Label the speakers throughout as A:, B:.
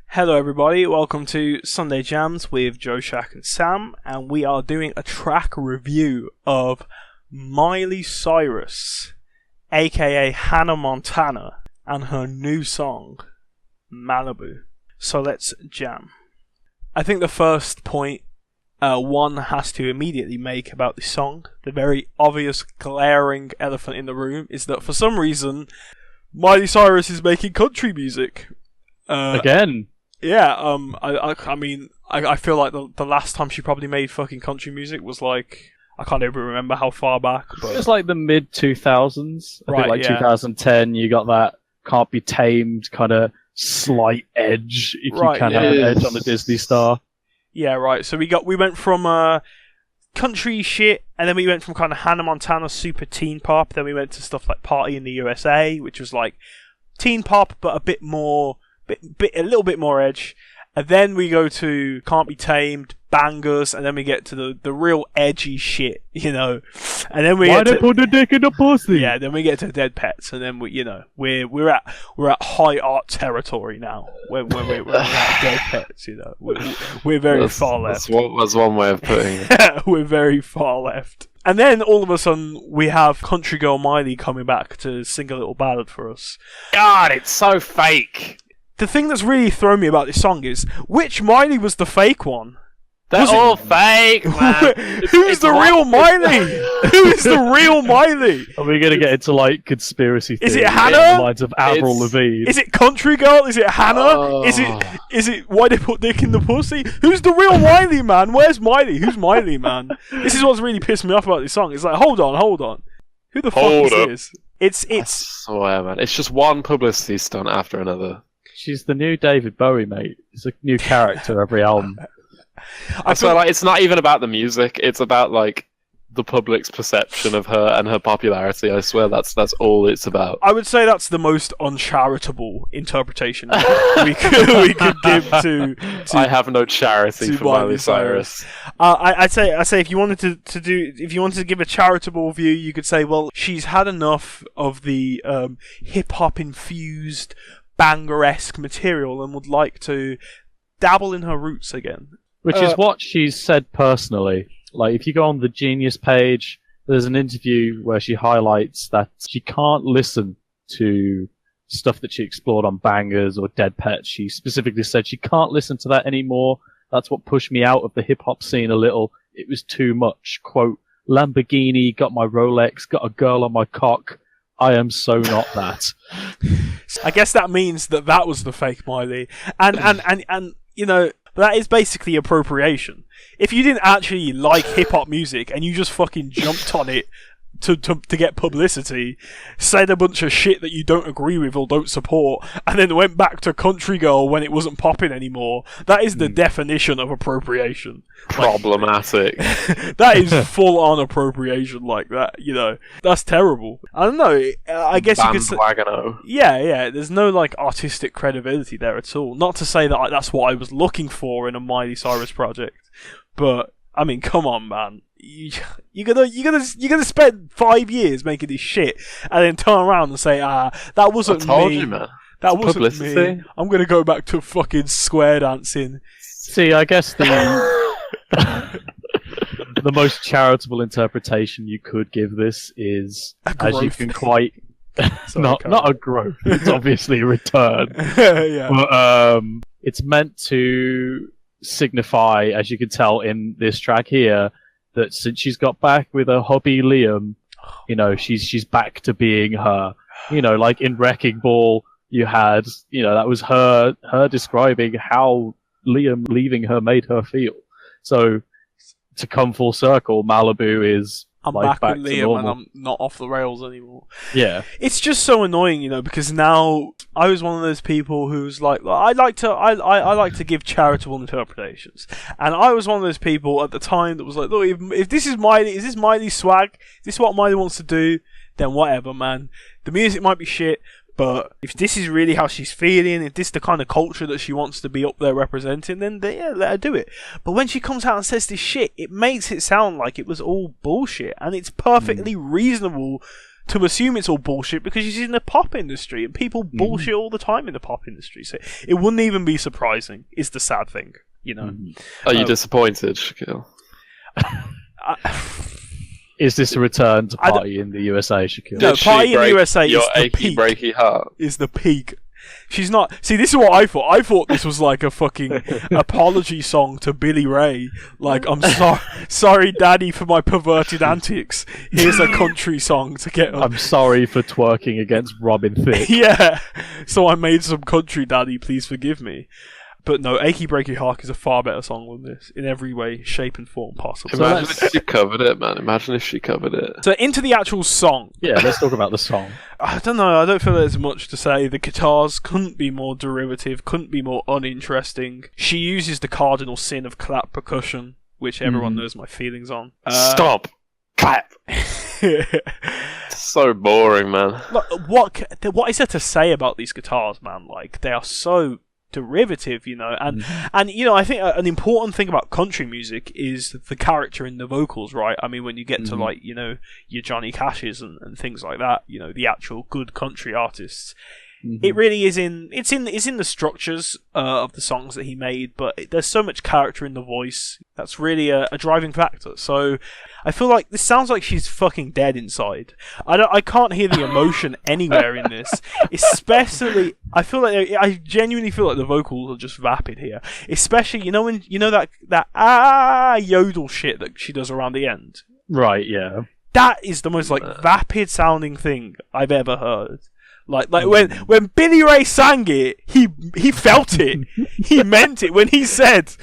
A: Hello everybody, welcome to Sunday Jamz with Joe, Shak and Sam, and we are doing a track review of Miley Cyrus, aka Hannah Montana, and her new song, Malibu. So let's jam. I think the first point one has to immediately make about this song, the very obvious glaring elephant in the room, is that for some reason, Miley Cyrus is making country music.
B: Again?
A: Yeah, I mean, I feel like the last time she probably made fucking country music was like, I can't even remember how far back, but
B: it was like the mid 2000s. I think like 2010, you got that Can't Be Tamed kind of slight edge, if you can have an edge on the Disney star.
A: Yeah, right. So we went from country shit, and then we went from kind of Hannah Montana super teen pop, then we went to stuff like Party in the USA, which was like teen pop, but a bit more. A little bit more edge, and then we go to Can't Be Tamed, bangers, and then we get to the real edgy shit, you know. And then we
B: put the dick in the pussy?
A: Yeah, then we get to Dead Pets, and then we're at high art territory now. We're at Dead Pets, you know. We're very far left.
C: That's one way of putting it.
A: We're very far left. And then all of a sudden we have country girl Miley coming back to sing a little ballad for us.
C: God, it's so fake.
A: The thing that's really thrown me about this song is, which Miley was the fake one?
C: They're all fake, man.
A: Who's the real Miley? Who is the real Miley?
B: Are we going to get into, like, conspiracy theories?
A: Is it Hannah?
B: The lines of Avril Lavigne?
A: Is it Country Girl? Is it Hannah? Is it Why They Put Dick in the Pussy? Who's the real Miley, man? Where's Miley? Who's Miley, man? This is what's really pissed me off about this song. It's like, hold on. Who the fuck is this? I
C: swear, man. It's just one publicity stunt after another.
B: She's the new David Bowie, mate. It's a new character every album.
C: I swear, like, it's not even about the music. It's about, like, the public's perception of her and her popularity. I swear that's all it's about.
A: I would say that's the most uncharitable interpretation we could give to
C: I have no charity for Miley Cyrus.
A: I'd say if you wanted to give a charitable view, you could say, well, she's had enough of the hip hop infused banger-esque material and would like to dabble in her roots again.
B: Which is what she's said personally. Like, if you go on the Genius page, there's an interview where she highlights that she can't listen to stuff that she explored on Bangers or Dead Pets. She specifically said she can't listen to that anymore. That's what pushed me out of the hip-hop scene a little. It was too much. Quote, Lamborghini, got my Rolex, got a girl on my cock. I am so not that.
A: I guess that means that was the fake Miley, and you know, that is basically appropriation. If you didn't actually like hip hop music and you just fucking jumped on it to get publicity, said a bunch of shit that you don't agree with or don't support, and then went back to Country Girl when it wasn't popping anymore, that is the definition of appropriation.
C: Problematic.
A: That is full on appropriation like that, you know. That's terrible. I don't know, I guess you could say... Yeah, there's no, like, artistic credibility there at all. Not to say that that's what I was looking for in a Miley Cyrus project, but, I mean, come on, man. You're gonna spend 5 years making this shit and then turn around and say, that wasn't me. I told you, man. That wasn't publicity. Me. I'm gonna go back to fucking square dancing.
B: See, I guess the most charitable interpretation you could give this is, as you can quite not a growth. It's obviously a return.
A: Yeah.
B: But it's meant to signify, as you can tell in this track here, that since she's got back with her hubby Liam, you know, she's back to being her. You know, like in Wrecking Ball, you had, you know, that was her describing how Liam leaving her made her feel. So to come full circle, Malibu is
A: I'm
B: back
A: with
B: to
A: Liam
B: normal.
A: and I'm not off the rails anymore.
B: Yeah.
A: It's just so annoying, you know, because now I was one of those people who's like, I like to give charitable interpretations. And I was one of those people at the time that was like, look, if this is Miley's swag? Is this what Miley wants to do? Then whatever, man. The music might be shit, But if this is really how she's feeling, if this is the kind of culture that she wants to be up there representing, then yeah, let her do it. But when she comes out and says this shit, it makes it sound like it was all bullshit. And it's perfectly reasonable to assume it's all bullshit because she's in the pop industry and people bullshit all the time in the pop industry. So it wouldn't even be surprising, is the sad thing, you know.
C: Are you disappointed, Shakeel?
B: Is this a return to Party in the USA, Shakeel?
A: No, Party in the USA
C: your
A: is the
C: achy
A: peak.
C: breaky heart.
A: Is the peak. She's not. See, this is what I thought. I thought this was like a fucking apology song to Billy Ray. Like, I'm sorry, Daddy, for my perverted antics. Here's a country song to get.
B: I'm sorry for twerking against Robin Thicke.
A: Yeah. So I made some country, Daddy. Please forgive me. But no, Achy Breaky Heart is a far better song than this, in every way, shape and form possible.
C: Imagine if she covered it, man. Imagine if she covered it.
A: So into the actual song.
B: Yeah, let's talk about the song.
A: I don't know, I don't feel there's much to say. The guitars couldn't be more derivative, couldn't be more uninteresting. She uses the cardinal sin of clap percussion, which everyone knows my feelings on.
C: Stop! Clap! So boring, man.
A: Like, what is there to say about these guitars, man? Like, they are so derivative, you know, and you know, I think an important thing about country music is the character in the vocals, right? I mean, when you get to like, you know, your Johnny Cashes and things like that, you know, the actual good country artists, it really is it's in the structures of the songs that he made, but there's so much character in the voice that's really a driving factor. So I feel like this sounds like she's fucking dead inside. I can't hear the emotion anywhere in this. Especially, I genuinely feel like the vocals are just vapid here. Especially, you know, when you know that yodel shit that she does around the end.
B: Right. Yeah.
A: That is the most like vapid sounding thing I've ever heard. Like when Billy Ray sang it, he felt it. He meant it. When he said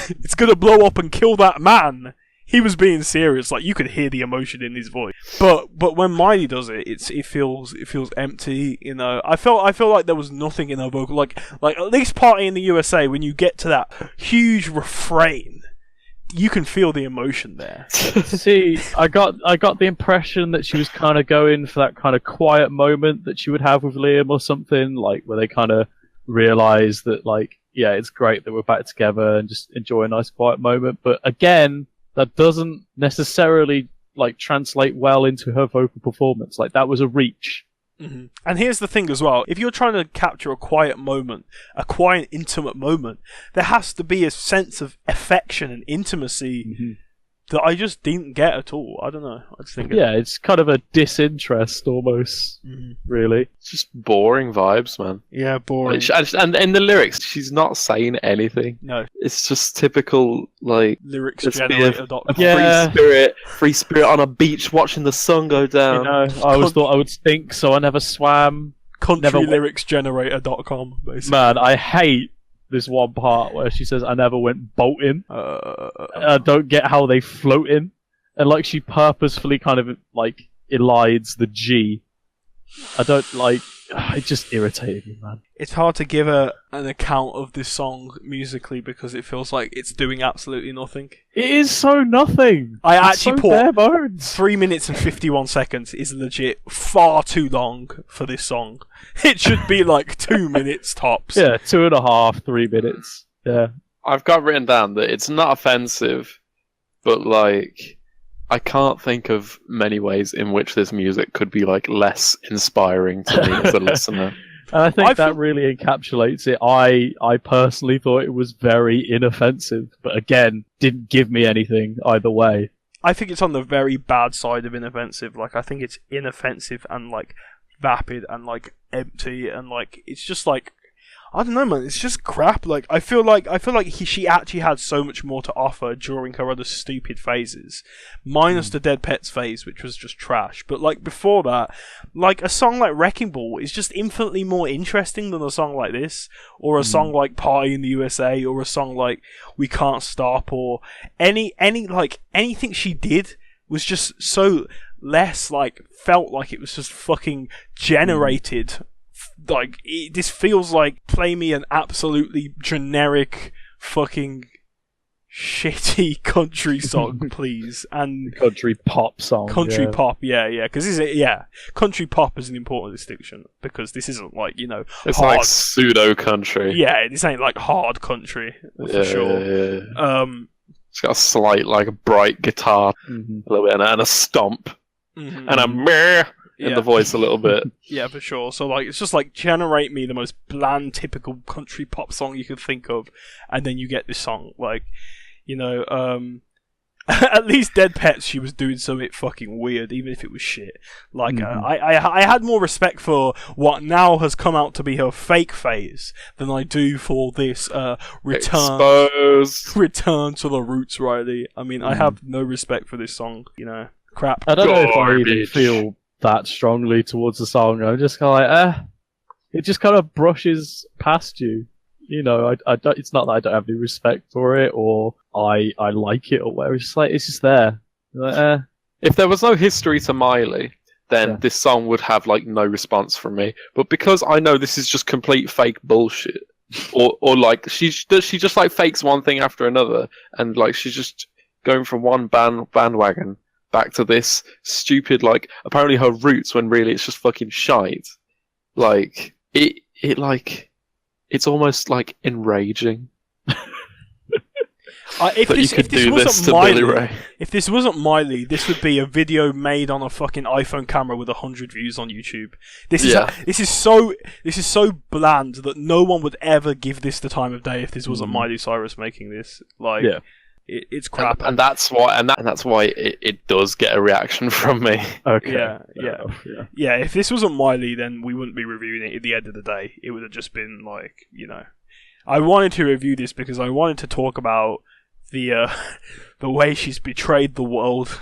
A: it's gonna blow up and kill that man, he was being serious. Like, you could hear the emotion in his voice. But when Miley does it, it feels empty. You know, I feel like there was nothing in her vocal. Like at least Party in the USA, when you get to that huge refrain, you can feel the emotion there.
B: See, I got the impression that she was kind of going for that kind of quiet moment that she would have with Liam or something, like where they kind of realise that, like, yeah, it's great that we're back together and just enjoy a nice quiet moment. But again, that doesn't necessarily like translate well into her vocal performance. Like, that was a reach.
A: Mm-hmm. And here's the thing as well, if you're trying to capture a quiet moment, a quiet, intimate moment, there has to be a sense of affection and intimacy that I just didn't get at all. I don't know. I just think
B: it's kind of a disinterest almost, really.
C: It's just boring vibes, man.
A: Yeah, boring.
C: And in the lyrics, she's not saying anything.
A: No.
C: It's just typical, like,
A: lyricsgenerator.com.
C: Free spirit on a beach watching the sun go down.
B: You know, I always thought I would stink, so I never swam.
A: Countrylyricsgenerator.com, basically.
B: Man, I hate this one part where she says, I never went boating. I don't get how they floating. And like, she purposefully kind of like elides the G. I don't like, it just irritated me, man.
A: It's hard to give an account of this song musically because it feels like it's doing absolutely nothing.
B: It is so nothing.
A: I actually
B: so bare bones.
A: 3 minutes and 51 seconds is legit far too long for this song. It should be like 2 minutes tops.
B: Yeah, 2.5, 3 minutes. Yeah.
C: I've got written down that it's not offensive, but like, I can't think of many ways in which this music could be like less inspiring to me as a listener.
B: And I think that really encapsulates it. I personally thought it was very inoffensive, but again, didn't give me anything either way.
A: I think it's on the very bad side of inoffensive. Like, I think it's inoffensive and like vapid and like empty and like it's just like, I don't know, man. It's just crap. Like, I feel like she actually had so much more to offer during her other stupid phases, minus the Dead Pets phase, which was just trash. But like before that, like a song like Wrecking Ball is just infinitely more interesting than a song like this, or a song like Party in the USA, or a song like We Can't Stop, or anything she did was just so less like felt like it was just fucking generated. Like, this feels like play me an absolutely generic fucking shitty country song, please. And
B: Country pop song.
A: country pop, yeah, because country pop is an important distinction because this isn't like
C: It's
A: hard.
C: like pseudo country.
A: Yeah, this ain't like hard country for sure.
C: Yeah. It's got a slight, like, bright guitar, a little bit, and a stomp, and a meh in the voice a little bit.
A: Yeah, for sure. So, like, it's just like, generate me the most bland, typical country pop song you could think of, and then you get this song. Like, at least Dead Pets, she was doing something fucking weird, even if it was shit. Like, I had more respect for what now has come out to be her fake phase than I do for this return to the roots, Riley. I mean, I have no respect for this song. Crap.
B: I don't know if I even
C: Garbage.
B: feel that strongly towards the song. I'm just kind of like, it just kind of brushes past you. I don't. It's not that I don't have any respect for it or I like it or whatever. It's just like it's just there. Like,
C: If there was no history to Miley, then this song would have like no response from me. But because I know this is just complete fake bullshit, or like she just like fakes one thing after another, and like she's just going from one bandwagon back to this stupid, like, apparently her roots when really it's just fucking shite. Like it's almost like enraging.
A: If
C: that
A: this,
C: you could
A: if this
C: do
A: wasn't
C: this to
A: Miley,
C: Billy Ray.
A: if this wasn't Miley, this would be a video made on a fucking iPhone camera with 100 views on YouTube. This is so bland that no one would ever give this the time of day if this wasn't Miley Cyrus making this. Like, it's crap.
C: And that's why it does get a reaction from me.
B: okay.
A: Yeah. If this wasn't Miley, then we wouldn't be reviewing it at the end of the day. It would have just been like, I wanted to review this because I wanted to talk about the way she's betrayed the world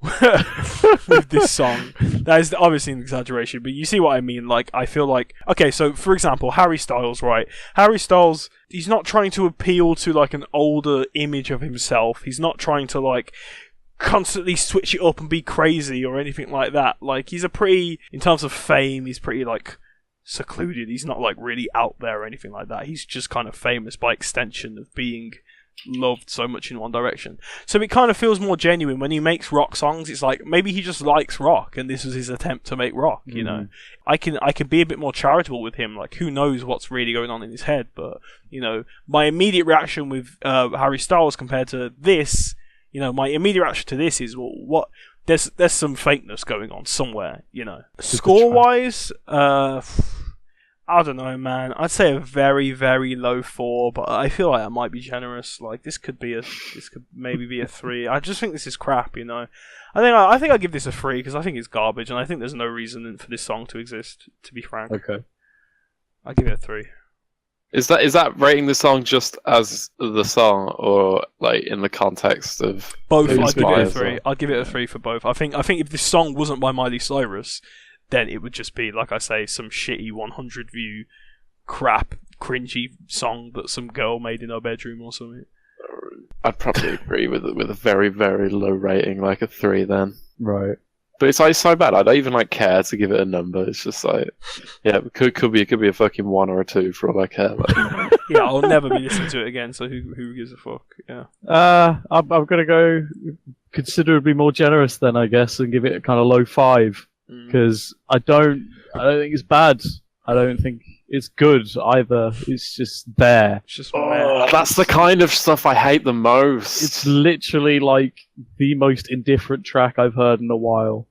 A: with this song. That is obviously an exaggeration, but you see what I mean. Like, I feel like, okay, so for example, Harry Styles, right? Harry Styles, he's not trying to appeal to like an older image of himself. He's not trying to like constantly switch it up and be crazy or anything like that. Like, he's in terms of fame, he's pretty like secluded. He's not like really out there or anything like that. He's just kind of famous by extension of being loved so much in one direction. So it kind of feels more genuine when he makes rock songs. It's like maybe he just likes rock and this was his attempt to make rock. I can be a bit more charitable with him. Like, who knows what's really going on in his head? But my immediate reaction with Harry Styles compared to this, my immediate reaction to this is, well, what? There's some fakeness going on somewhere. Score wise, I don't know, man. I'd say a very, very low 4, but I feel like I might be generous. Like, this could maybe be a 3. I just think this is crap, I think I'll give this a 3 because I think it's garbage, and I think there's no reason for this song to exist. To be frank,
B: Okay.
A: I'll give it a 3.
C: Is that rating the song just as the song, or like in the context of
A: both?
C: who's
A: I'd give it a
C: Miley?
A: 3. I'd give it a 3 for both. I think if this song wasn't by Miley Cyrus, then it would just be, like I say, some shitty 100 view crap cringy song that some girl made in her bedroom or something.
C: I'd probably agree with a very, very low rating, like a 3 then.
B: Right.
C: But it's like so bad. I don't even like care to give it a number. It's just like, yeah, it could be a fucking 1 or a 2 for all I care. Like.
A: Yeah, I'll never be listening to it again. So who gives a fuck? Yeah.
B: I'm gonna go considerably more generous then, I guess, and give it a kind of low 5 because I don't think it's bad. I don't think it's good either. It's just there.
A: It's just
C: That's the kind of stuff I hate the most.
B: It's literally like the most indifferent track I've heard in a while.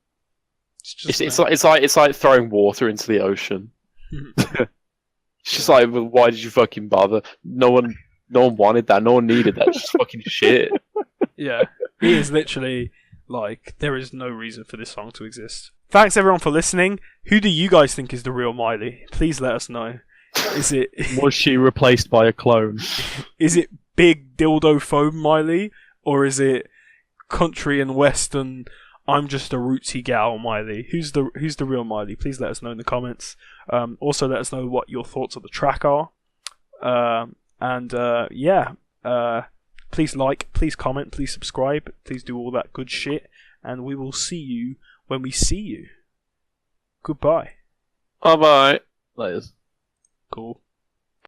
C: It's like throwing water into the ocean. It's just like, well, why did you fucking bother? No one wanted that. No one needed that. It's just fucking shit.
A: Yeah, it is literally like there is no reason for this song to exist. Thanks everyone for listening. Who do you guys think is the real Miley? Please let us know.
B: Was she replaced by a clone?
A: Is it big dildo foam Miley, or is it country and western? I'm just a rootsy gal Miley. Who's the real Miley? Please let us know in the comments. Also, let us know what your thoughts of the track are. Please like, please comment, please subscribe, please do all that good shit, and we will see you when we see you. Goodbye.
C: Bye bye.
B: Laters.
A: Cool.